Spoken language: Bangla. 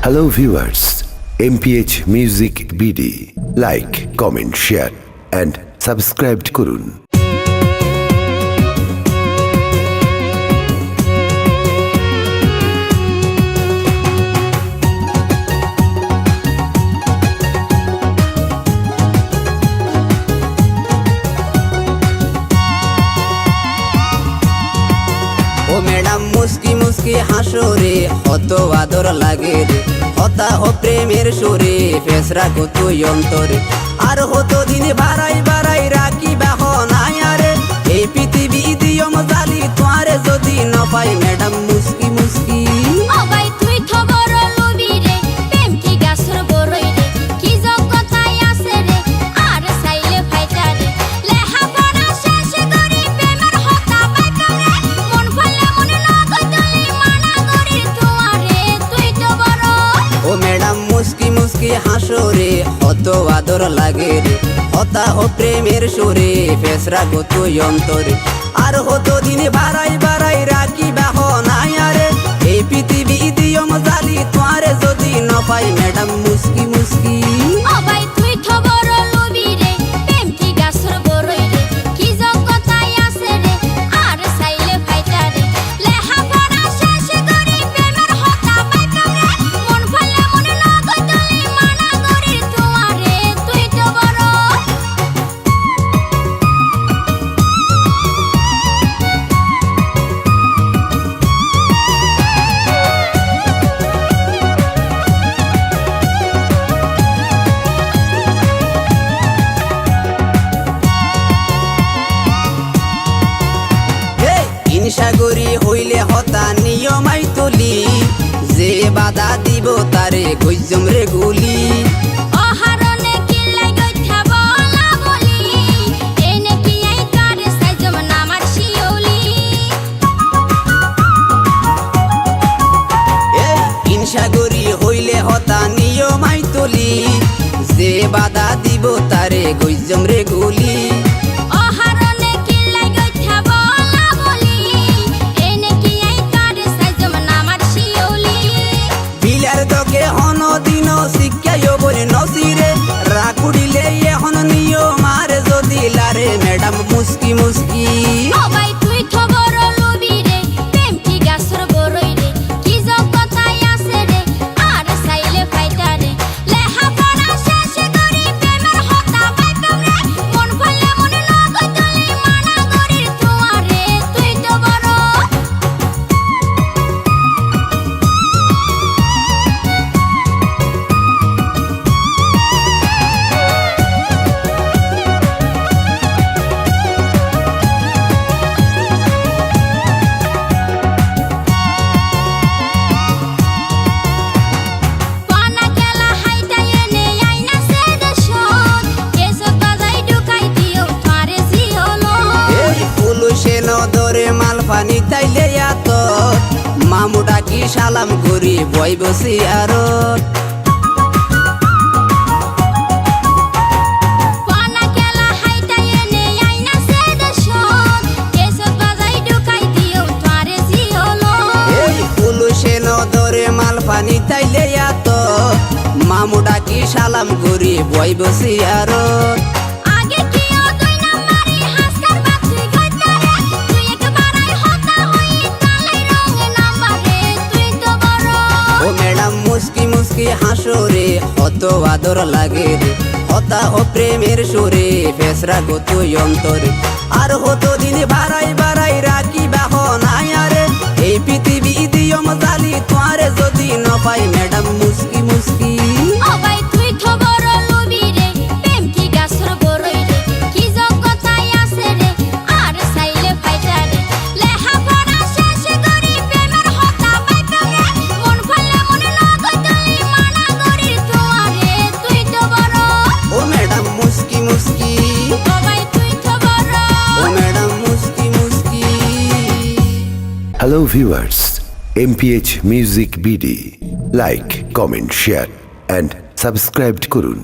Hello viewers, MPH music BD like, comment, share and subscribe করুন। ও ম্যাডাম মুস্কি মুস্কি হাসো রে, কত আদর লাগে রে, হতা হো প্রেমের সুরে, ফেসরা কত অন্তরে, আর হতো দিন বাড়াই বাড়াই রাখি বাহনায় রে, এই পৃথিবী দিও মজালি তোয়ারে যদি ন পাই ম্যাডাম মুস্কি মুস্কি। মুস্কি মুস্কি হাসো রে, কত আদর লাগে রে, হতা হো প্রেমের সুরে, ফেসরা কত অন্তরে, আর হতো দিন বাড়াই বাড়াই রাখি বাহনায় রে, এই পৃথিবী দিও মজালি তোয়ারে যদি ন পাই ম্যাডাম মুস্কি মুস্কি। সাগরী হইলে হতা নিয়মাই তুলি, যে বাধা দিব তারে গইজম রে গুলি। সাগরী হইলে হতা নিয়মাই তুলি, যে বাধা দিব তারে গইজম রে গুলি। দিন শিক্ষায় বলে নসিরে রাখুড়িলে এখন নিয়ম আর যদি লারে ম্যাডাম মুস্কি মুস্কি। মাল পানি তাইলে এত মামুডা কি সালাম করি বই বসি আর মাল পানি তাইলে এত মামুডা কি সালাম করি বই বসি আর মুস্কি মুস্কি হাসো রে, কত আদর লাগে রে, হতা হো প্রেমের সুরে, ফেসরা কত অন্তরে, আর হতো দিন বাড়াই বাড়াই রাখি বাহনায় রে, এই পৃথিবী দিও মজালি তোয়ারে যদি ন পাই ম্যাডাম মুস্কি মুস্কি। Hello viewers, MPH music BD like, comment, share and subscribe করুন।